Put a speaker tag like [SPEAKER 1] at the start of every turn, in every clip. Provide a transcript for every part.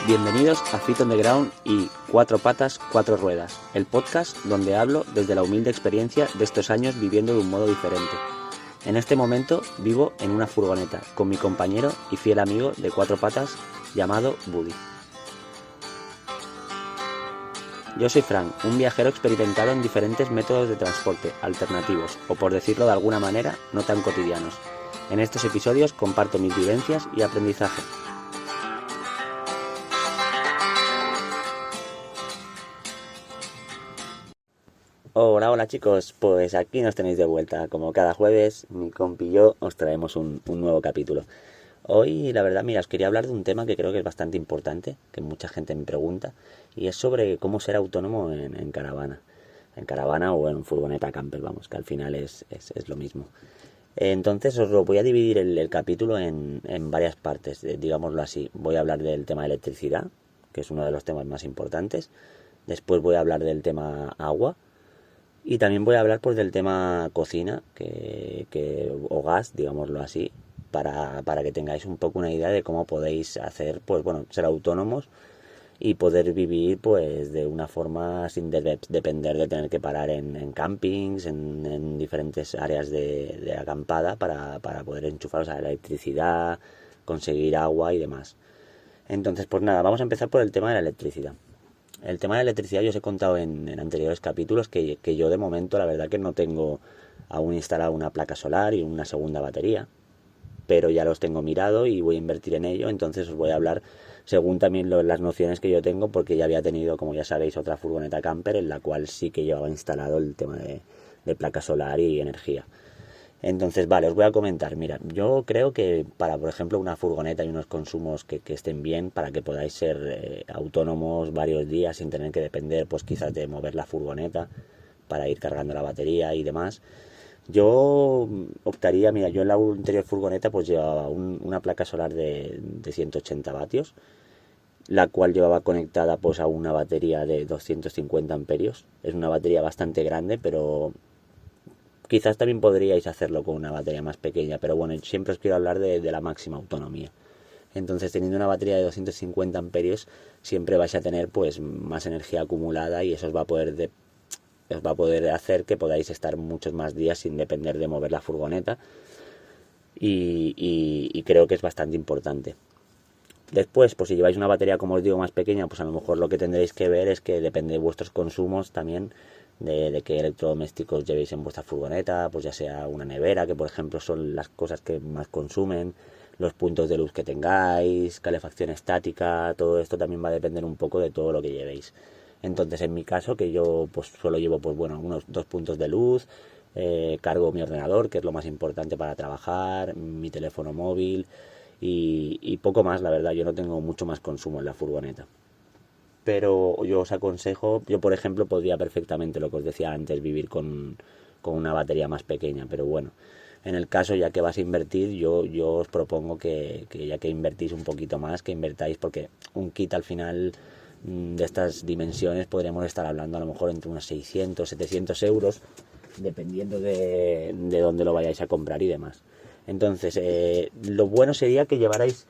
[SPEAKER 1] Bienvenidos a Fit on the Ground y Cuatro Patas, Cuatro Ruedas, el podcast donde hablo desde la humilde experiencia de estos años viviendo de un modo diferente. En este momento vivo en una furgoneta con mi compañero y fiel amigo de cuatro patas llamado Buddy. Yo soy Frank, un viajero experimentado en diferentes métodos de transporte alternativos o, por decirlo de alguna manera, no tan cotidianos. En estos episodios comparto mis vivencias y aprendizaje. Hola chicos, pues aquí nos tenéis de vuelta. Como cada jueves, mi compi y yo os traemos un nuevo capítulo. Hoy, la verdad, mira, os quería hablar de un tema que creo que es bastante importante, que mucha gente me pregunta, y es sobre cómo ser autónomo en caravana. En caravana o en furgoneta camper, vamos, que al final es lo mismo. Entonces os lo voy a dividir el capítulo en varias partes, digámoslo así. Voy a hablar del tema de electricidad, que es uno de los temas más importantes. Después voy a hablar del tema agua. Y también voy a hablar pues del tema cocina o gas, digámoslo así, para que tengáis un poco una idea de cómo podéis hacer, pues bueno, ser autónomos y poder vivir pues de una forma sin depender de tener que parar en campings, en diferentes áreas de acampada para poder enchufaros a la electricidad, conseguir agua y demás. Entonces, pues nada, vamos a empezar por el tema de la electricidad. El tema de la electricidad yo os he contado en anteriores capítulos que yo de momento la verdad que no tengo aún instalado una placa solar y una segunda batería, pero ya los tengo mirado y voy a invertir en ello, entonces os voy a hablar según también las nociones que yo tengo, porque ya había tenido, como ya sabéis, otra furgoneta camper en la cual sí que llevaba instalado el tema de placa solar y energía. Entonces, vale, os voy a comentar. Mira, yo creo que para, por ejemplo, una furgoneta y unos consumos que estén bien, para que podáis ser autónomos varios días sin tener que depender, pues quizás de mover la furgoneta para ir cargando la batería y demás, yo optaría, mira, yo en la anterior furgoneta pues llevaba una placa solar de 180 vatios, la cual llevaba conectada pues a una batería de 250 amperios. Es una batería bastante grande, pero quizás también podríais hacerlo con una batería más pequeña, pero bueno, siempre os quiero hablar de la máxima autonomía. Entonces, teniendo una batería de 250 amperios, siempre vais a tener pues más energía acumulada y eso os va a poder hacer que podáis estar muchos más días sin depender de mover la furgoneta y creo que es bastante importante. Después, pues si lleváis una batería, como os digo, más pequeña, pues a lo mejor lo que tendréis que ver es que depende de vuestros consumos también, de qué electrodomésticos llevéis en vuestra furgoneta, pues ya sea una nevera, que por ejemplo son las cosas que más consumen, los puntos de luz que tengáis, calefacción estática, todo esto también va a depender un poco de todo lo que llevéis. Entonces, en mi caso, que yo pues solo llevo pues bueno, unos 2 puntos de luz, cargo mi ordenador, que es lo más importante para trabajar, mi teléfono móvil y poco más, la verdad. Yo no tengo mucho más consumo en la furgoneta. Pero yo os aconsejo, yo por ejemplo podría perfectamente, lo que os decía antes, vivir con una batería más pequeña, pero bueno, en el caso ya que vas a invertir, yo os propongo que ya que invertís un poquito más, que invertáis, porque un kit al final de estas dimensiones podríamos estar hablando a lo mejor entre unos 600, 700 euros, dependiendo de dónde lo vayáis a comprar y demás. Entonces, lo bueno sería que llevarais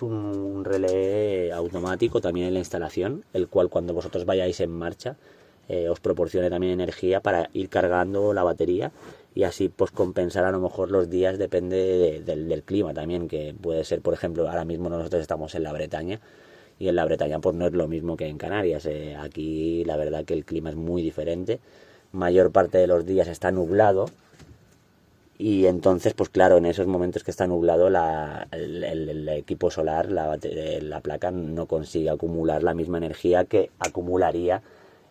[SPEAKER 1] un relé automático también en la instalación, el cual cuando vosotros vayáis en marcha os proporcione también energía para ir cargando la batería y así pues compensar a lo mejor los días, depende del clima también, que puede ser, por ejemplo, ahora mismo nosotros estamos en la Bretaña y en la Bretaña pues no es lo mismo que en Canarias. Aquí la verdad que el clima es muy diferente, mayor parte de los días está nublado. Y entonces, pues claro, en esos momentos que está nublado, el equipo solar, la placa, no consigue acumular la misma energía que acumularía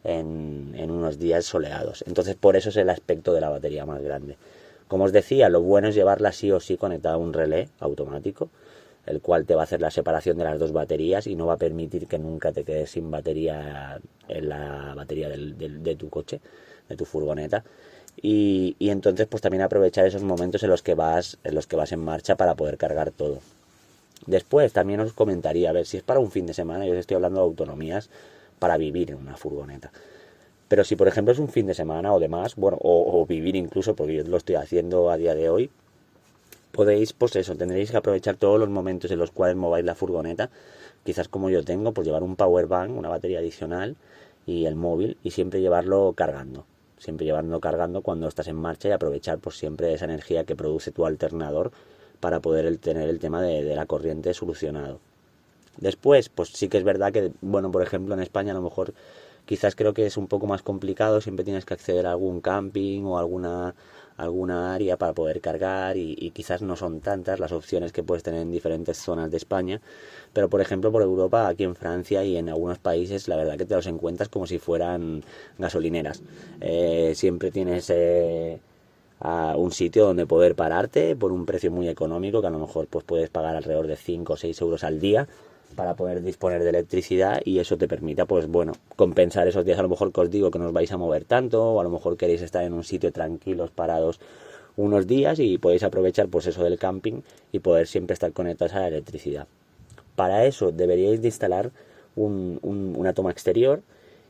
[SPEAKER 1] en unos días soleados. Entonces, por eso es el aspecto de la batería más grande. Como os decía, lo bueno es llevarla sí o sí conectada a un relé automático, el cual te va a hacer la separación de las dos baterías y no va a permitir que nunca te quedes sin batería en la batería de tu coche, de tu furgoneta. Y entonces pues también aprovechar esos momentos en los que vas en marcha para poder cargar todo. Después también os comentaría, a ver, si es para un fin de semana, yo os estoy hablando de autonomías para vivir en una furgoneta. Pero si por ejemplo es un fin de semana o demás, bueno, o vivir incluso, porque yo lo estoy haciendo a día de hoy, podéis, pues eso, tendréis que aprovechar todos los momentos en los cuales mováis la furgoneta, quizás como yo tengo, pues llevar un power bank, una batería adicional y el móvil, y siempre llevarlo cargando cuando estás en marcha, y aprovechar pues siempre esa energía que produce tu alternador para poder tener el tema de la corriente solucionado. Después, pues sí que es verdad que, bueno, por ejemplo, en España a lo mejor quizás creo que es un poco más complicado, siempre tienes que acceder a algún camping o alguna área para poder cargar, y quizás no son tantas las opciones que puedes tener en diferentes zonas de España, pero por ejemplo por Europa, aquí en Francia y en algunos países, la verdad que te los encuentras como si fueran gasolineras. Siempre tienes a un sitio donde poder pararte por un precio muy económico, que a lo mejor pues puedes pagar alrededor de 5 o 6 euros al día para poder disponer de electricidad, y eso te permita pues bueno, compensar esos días a lo mejor que os digo que no os vais a mover tanto, o a lo mejor queréis estar en un sitio tranquilos, parados unos días, y podéis aprovechar pues eso del camping y poder siempre estar conectados a la electricidad. Para eso deberíais de instalar una toma exterior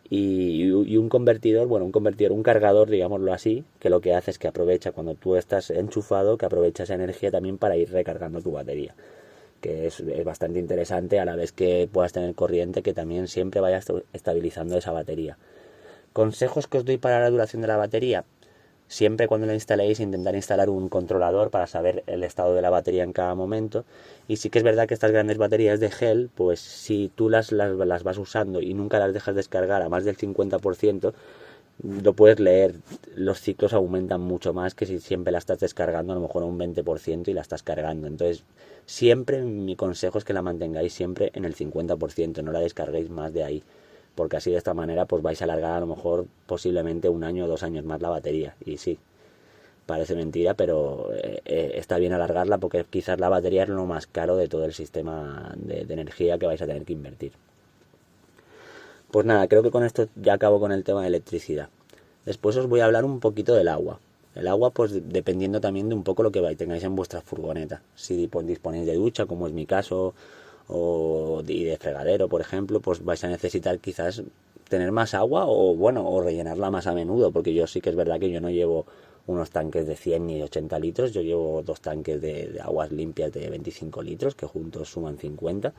[SPEAKER 1] y un convertidor, un cargador, digámoslo así, que lo que hace es que aprovecha cuando tú estás enchufado, que aprovecha esa energía también para ir recargando tu batería, que es bastante interesante, a la vez que puedas tener corriente que también siempre vaya estabilizando esa batería. Consejos que os doy para la duración de la batería: siempre cuando la instaléis, intentar instalar un controlador para saber el estado de la batería en cada momento. Y sí que es verdad que estas grandes baterías de gel, pues si tú las vas usando y nunca las dejas descargar a más del 50%, lo puedes leer, los ciclos aumentan mucho más que si siempre la estás descargando a lo mejor a un 20% y la estás cargando. Entonces siempre mi consejo es que la mantengáis siempre en el 50%, no la descarguéis más de ahí, porque así de esta manera pues vais a alargar a lo mejor posiblemente 1 año o 2 años más la batería. Y sí, parece mentira, pero está bien alargarla, porque quizás la batería es lo más caro de todo el sistema de energía que vais a tener que invertir. Pues nada, creo que con esto ya acabo con el tema de electricidad. Después os voy a hablar un poquito del agua. El agua, pues dependiendo también de un poco lo que tengáis en vuestra furgoneta. Si disponéis de ducha, como es mi caso, y de fregadero, por ejemplo, pues vais a necesitar quizás tener más agua, o rellenarla más a menudo, porque yo sí que es verdad que yo no llevo unos tanques de 100 ni de 80 litros, yo llevo 2 tanques de aguas limpias de 25 litros, que juntos suman 50,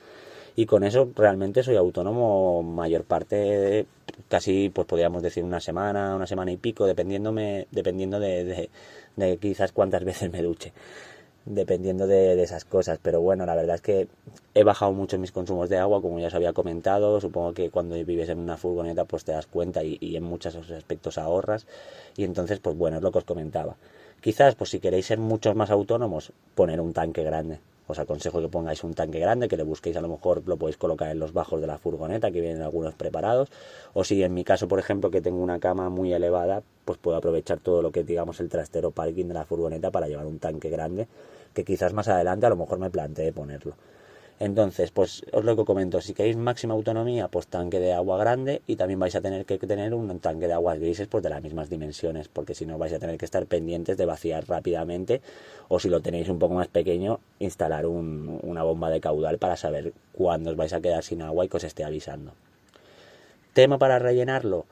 [SPEAKER 1] y con eso realmente soy autónomo mayor parte, casi pues podríamos decir una semana y pico, dependiendo de quizás cuántas veces me duche, dependiendo de esas cosas. Pero bueno, la verdad es que he bajado mucho mis consumos de agua, como ya os había comentado. Supongo que cuando vives en una furgoneta pues te das cuenta, y en muchos aspectos ahorras, y entonces pues bueno, es lo que os comentaba. Quizás pues si queréis ser muchos más autónomos, poner un tanque grande. Os aconsejo que pongáis un tanque grande, que le busquéis, a lo mejor lo podéis colocar en los bajos de la furgoneta, que vienen algunos preparados, o si en mi caso, por ejemplo, que tengo una cama muy elevada, pues puedo aprovechar todo lo que digamos el trastero parking de la furgoneta para llevar un tanque grande, que quizás más adelante a lo mejor me plantee ponerlo. Entonces, pues os lo que comento, si queréis máxima autonomía, pues tanque de agua grande, y también vais a tener que tener un tanque de aguas grises pues de las mismas dimensiones, porque si no vais a tener que estar pendientes de vaciar rápidamente, o si lo tenéis un poco más pequeño, instalar una bomba de caudal para saber cuándo os vais a quedar sin agua y que os esté avisando. Tema para rellenarlo,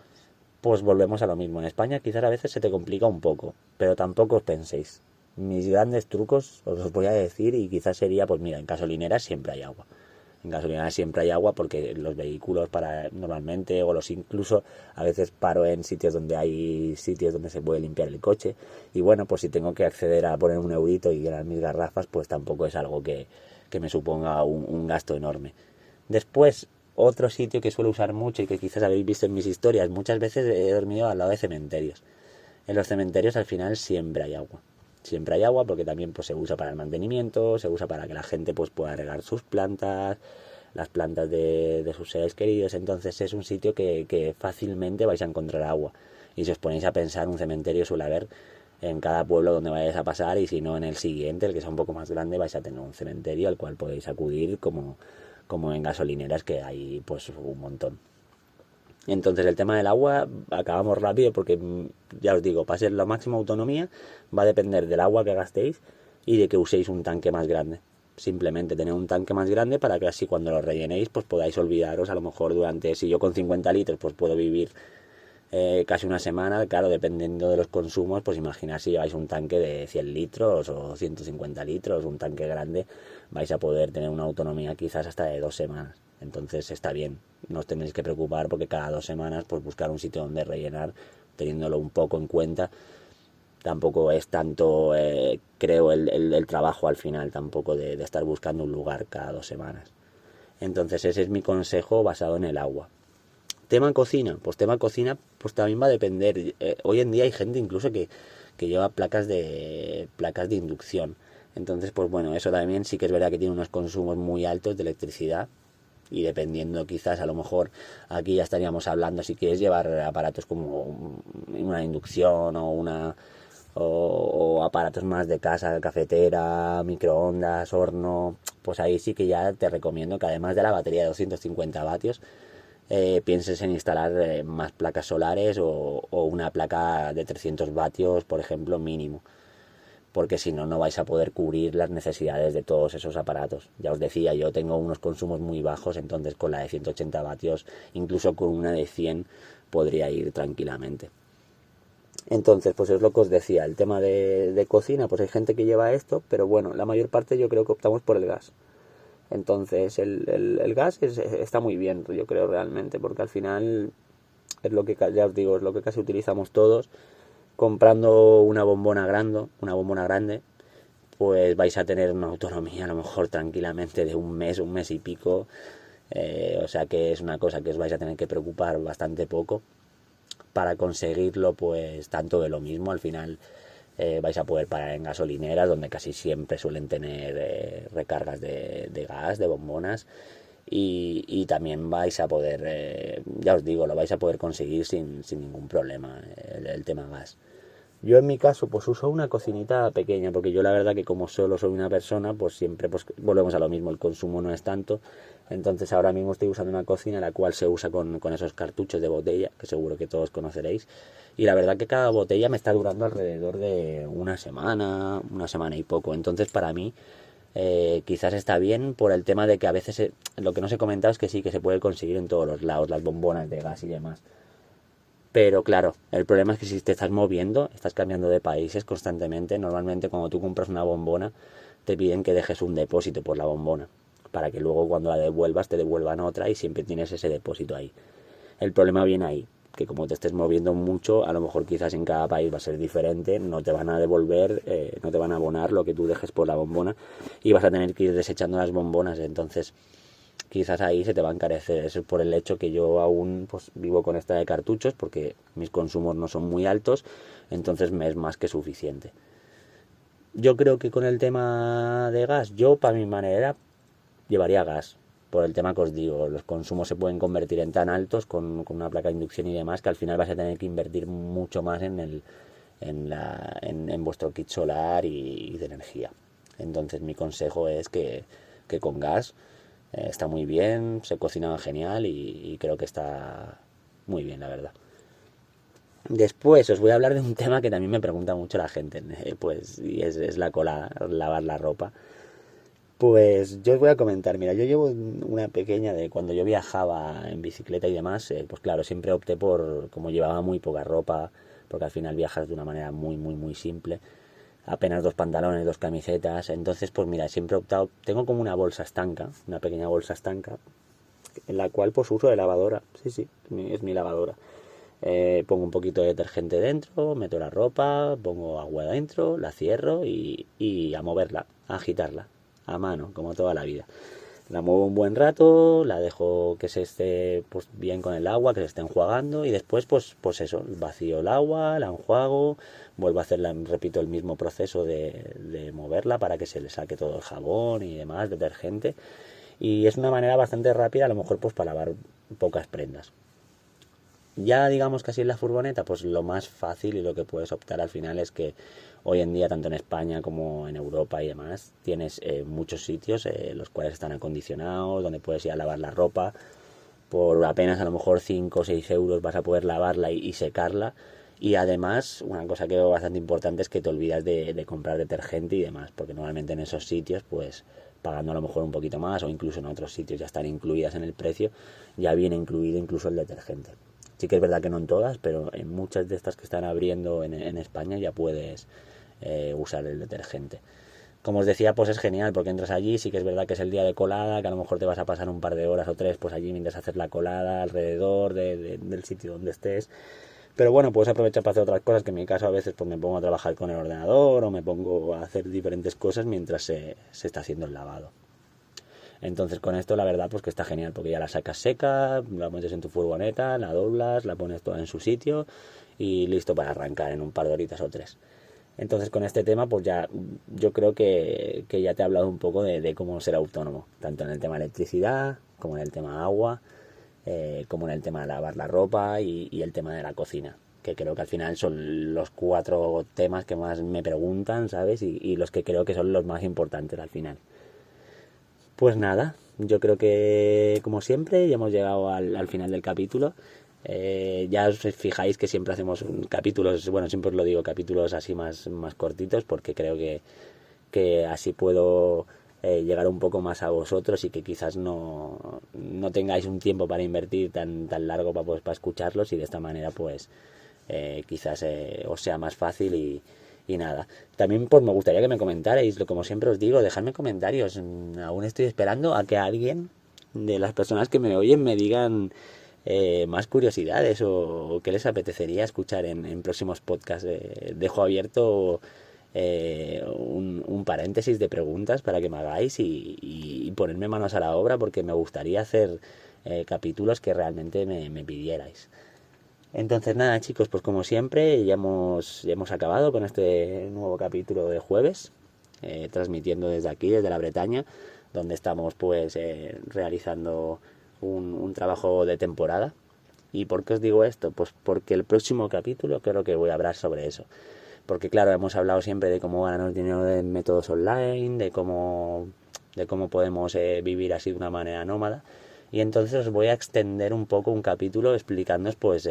[SPEAKER 1] pues volvemos a lo mismo. En España quizás a veces se te complica un poco, pero tampoco os penséis. Mis grandes trucos os los voy a decir, y quizás sería, pues mira, en gasolineras siempre hay agua. En gasolineras siempre hay agua, porque los vehículos normalmente, incluso a veces paro en sitios donde se puede limpiar el coche. Y bueno, pues si tengo que acceder a poner un eurito y llenar mis garrafas, pues tampoco es algo que me suponga un gasto enorme. Después, otro sitio que suelo usar mucho y que quizás habéis visto en mis historias, muchas veces he dormido al lado de cementerios. En los cementerios al final siempre hay agua. Siempre hay agua, porque también pues se usa para el mantenimiento, se usa para que la gente pues pueda regar sus plantas, las plantas de sus seres queridos. Entonces es un sitio que fácilmente vais a encontrar agua. Y si os ponéis a pensar, un cementerio suele haber en cada pueblo donde vayáis a pasar, y si no en el siguiente, el que sea un poco más grande, vais a tener un cementerio al cual podéis acudir, como en gasolineras, que hay pues un montón. Entonces el tema del agua, acabamos rápido, porque ya os digo, para ser la máxima autonomía va a depender del agua que gastéis y de que uséis un tanque más grande. Simplemente tener un tanque más grande para que así cuando lo rellenéis pues podáis olvidaros, a lo mejor si yo con 50 litros pues puedo vivir casi una semana. Claro, dependiendo de los consumos, pues imaginar si lleváis un tanque de 100 litros o 150 litros, un tanque grande, vais a poder tener una autonomía quizás hasta de 2 semanas. Entonces está bien, no os tendréis que preocupar porque cada 2 semanas pues buscar un sitio donde rellenar, teniéndolo un poco en cuenta. Tampoco es tanto, creo, el trabajo al final tampoco de estar buscando un lugar cada 2 semanas. Entonces ese es mi consejo basado en el agua. Tema cocina, pues también va a depender. Hoy en día hay gente incluso que lleva placas de inducción. Entonces, pues bueno, eso también sí que es verdad que tiene unos consumos muy altos de electricidad. Y dependiendo quizás, a lo mejor aquí ya estaríamos hablando, si quieres llevar aparatos como una inducción o aparatos más de casa, cafetera, microondas, horno, pues ahí sí que ya te recomiendo que además de la batería de 250 vatios, pienses en instalar más placas solares o una placa de 300 vatios, por ejemplo, mínimo. Porque si no, no vais a poder cubrir las necesidades de todos esos aparatos. Ya os decía, yo tengo unos consumos muy bajos, entonces con la de 180 vatios, incluso con una de 100, podría ir tranquilamente. Entonces, pues es lo que os decía, el tema de cocina, pues hay gente que lleva esto, pero bueno, la mayor parte yo creo que optamos por el gas. Entonces, el gas está muy bien, yo creo realmente, porque al final es lo que, ya os digo, es lo que casi utilizamos todos. Comprando una bombona grande, pues vais a tener una autonomía a lo mejor tranquilamente de un mes y pico. O sea que es una cosa que os vais a tener que preocupar bastante poco. Para conseguirlo, pues tanto de lo mismo, al final vais a poder parar en gasolineras, donde casi siempre suelen tener recargas de gas, de bombonas. Y también vais a poder, ya os digo, lo vais a poder conseguir sin ningún problema, el tema gas. Yo en mi caso pues uso una cocinita pequeña, porque yo la verdad que como solo soy una persona, pues siempre pues volvemos a lo mismo, el consumo no es tanto. Entonces ahora mismo estoy usando una cocina la cual se usa con esos cartuchos de botella, que seguro que todos conoceréis. Y la verdad que cada botella me está durando alrededor de una semana y poco. Entonces para mí quizás está bien por el tema de que a veces lo que no se comentado es que sí, que se puede conseguir en todos los lados, las bombonas de gas y demás. Pero claro, el problema es que si te estás moviendo, estás cambiando de países constantemente, normalmente cuando tú compras una bombona te piden que dejes un depósito por la bombona, para que luego cuando la devuelvas te devuelvan otra y siempre tienes ese depósito ahí. El problema viene ahí, que como te estés moviendo mucho, a lo mejor quizás en cada país va a ser diferente, no te van a devolver, no te van a abonar lo que tú dejes por la bombona y vas a tener que ir desechando las bombonas. Entonces quizás ahí se te va a encarecer. Eso es por el hecho que yo aún pues vivo con esta de cartuchos, porque mis consumos no son muy altos, entonces me es más que suficiente. Yo creo que con el tema de gas, yo para mi manera llevaría gas, por el tema que os digo, los consumos se pueden convertir en tan altos con una placa de inducción y demás, que al final vais a tener que invertir mucho más en vuestro kit solar y de energía. Entonces mi consejo es que con gas está muy bien, se cocina genial y creo que está muy bien, la verdad. Después os voy a hablar de un tema que también me pregunta mucho la gente, pues, y es la colada, lavar la ropa. Pues yo os voy a comentar, mira, yo llevo una pequeña de cuando yo viajaba en bicicleta y demás, pues claro, siempre opté por, como llevaba muy poca ropa, porque al final viajas de una manera muy simple, apenas 2 pantalones, 2 camisetas, entonces pues mira, siempre he optado, tengo como una bolsa estanca, una pequeña bolsa estanca, en la cual pues uso de lavadora, sí, es mi lavadora. Pongo un poquito de detergente dentro, meto la ropa, pongo agua dentro, la cierro y a moverla, a agitarla, a mano, como toda la vida. La muevo un buen rato, la dejo que se esté pues bien con el agua, que se esté enjuagando y después pues eso, vacío el agua, la enjuago, vuelvo a hacer, repito, el mismo proceso de moverla para que se le saque todo el jabón y demás, detergente. Y es una manera bastante rápida, a lo mejor pues para lavar pocas prendas. Ya digamos que así en la furgoneta, pues lo más fácil y lo que puedes optar al final es que hoy en día, tanto en España como en Europa y demás, tienes muchos sitios los cuales están acondicionados, donde puedes ir a lavar la ropa. Por apenas a lo mejor 5 o 6 euros vas a poder lavarla y secarla. Y además, una cosa que veo bastante importante es que te olvidas de comprar detergente y demás, porque normalmente en esos sitios, pues pagando a lo mejor un poquito más o incluso en otros sitios ya están incluidas en el precio, ya viene incluido incluso el detergente. Sí que es verdad que no en todas, pero en muchas de estas que están abriendo en España ya puedes usar el detergente. Como os decía, pues es genial porque entras allí, sí que es verdad que es el día de colada, que a lo mejor te vas a pasar un par de horas o 3 pues allí mientras haces la colada alrededor del sitio donde estés. Pero bueno, puedes aprovechar para hacer otras cosas, que en mi caso a veces pues me pongo a trabajar con el ordenador o me pongo a hacer diferentes cosas mientras se está haciendo el lavado. Entonces con esto la verdad pues que está genial porque ya la sacas seca, la metes en tu furgoneta, la doblas, la pones toda en su sitio y listo para arrancar en un par de horitas o 3. Entonces con este tema pues ya yo creo que ya te he hablado un poco de cómo ser autónomo, tanto en el tema de electricidad como en el tema agua, como en el tema de lavar la ropa y el tema de la cocina, que creo que al final son los 4 temas que más me preguntan, ¿sabes? Y los que creo que son los más importantes al final. Pues nada, yo creo que como siempre ya hemos llegado al final del capítulo. Ya os fijáis que siempre hacemos capítulos, bueno, siempre os lo digo, capítulos así más cortitos porque creo que así puedo llegar un poco más a vosotros y que quizás no tengáis un tiempo para invertir tan largo para escucharlos y de esta manera pues quizás os sea más fácil y nada. También pues me gustaría que me comentarais, como siempre os digo, dejadme comentarios. Aún estoy esperando a que alguien de las personas que me oyen me digan más curiosidades o qué les apetecería escuchar en próximos podcasts. Dejo abierto un paréntesis de preguntas para que me hagáis y ponerme manos a la obra porque me gustaría hacer capítulos que realmente me pidierais. Entonces nada chicos, pues como siempre ya hemos acabado con este nuevo capítulo de jueves, transmitiendo desde aquí, desde la Bretaña, donde estamos pues realizando un trabajo de temporada. ¿Y por qué os digo esto? Pues porque el próximo capítulo creo que voy a hablar sobre eso. Porque claro, hemos hablado siempre de cómo ganarnos dinero en métodos online, de cómo podemos vivir así de una manera nómada. Y entonces os voy a extender un poco un capítulo explicándoos pues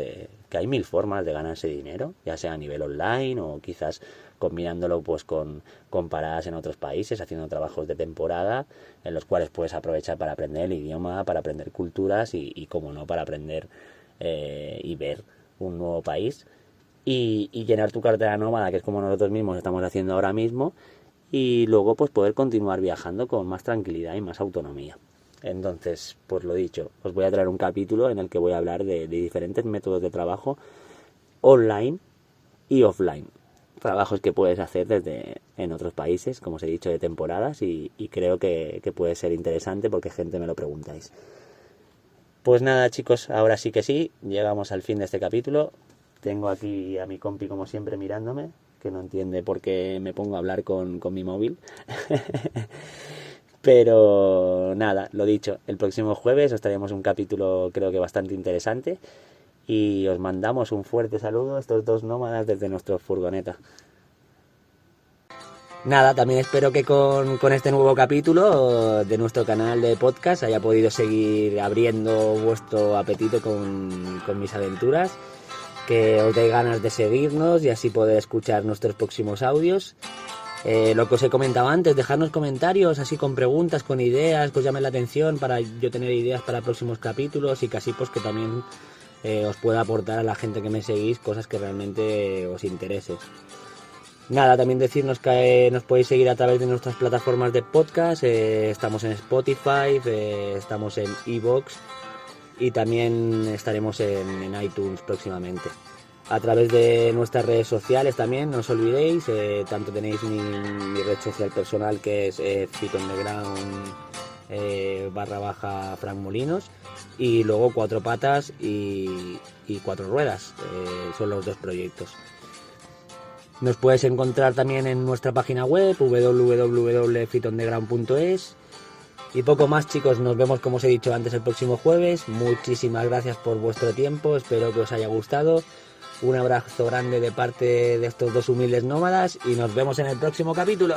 [SPEAKER 1] que hay 1000 formas de ganarse dinero, ya sea a nivel online o quizás combinándolo pues con paradas en otros países, haciendo trabajos de temporada en los cuales puedes aprovechar para aprender el idioma, para aprender culturas y como no, para aprender y ver un nuevo país y llenar tu cartera nómada, que es como nosotros mismos estamos haciendo ahora mismo, y luego pues poder continuar viajando con más tranquilidad y más autonomía. Entonces, pues lo dicho, os voy a traer un capítulo en el que voy a hablar de diferentes métodos de trabajo online y offline. Trabajos que puedes hacer desde en otros países, como os he dicho, de temporadas y creo que puede ser interesante porque gente me lo preguntáis. Pues nada chicos, ahora sí que sí, llegamos al fin de este capítulo. Tengo aquí a mi compi como siempre mirándome, que no entiende por qué me pongo a hablar con mi móvil. Pero nada, lo dicho, el próximo jueves os traeremos un capítulo creo que bastante interesante y os mandamos un fuerte saludo a estos 2 nómadas desde nuestra furgoneta. Nada, también espero que con este nuevo capítulo de nuestro canal de podcast haya podido seguir abriendo vuestro apetito con mis aventuras, que os dé ganas de seguirnos y así poder escuchar nuestros próximos audios. Lo que os he comentado antes, dejadnos comentarios así con preguntas, con ideas que os llamen la atención para yo tener ideas para próximos capítulos y que así pues que también os pueda aportar a la gente que me seguís cosas que realmente os interese. Nada, también decirnos que nos podéis seguir a través de nuestras plataformas de podcast, estamos en Spotify, estamos en iVoox y también estaremos en iTunes próximamente. A través de nuestras redes sociales también, no os olvidéis, tanto tenéis mi red social personal que es fitondeground / Frank Molinos y luego 4 patas y 4 ruedas, son los 2 proyectos. Nos puedes encontrar también en nuestra página web www.fitondeground.es. Y poco más chicos, nos vemos como os he dicho antes el próximo jueves. Muchísimas gracias por vuestro tiempo, espero que os haya gustado. Un abrazo grande de parte de estos 2 humildes nómadas y nos vemos en el próximo capítulo.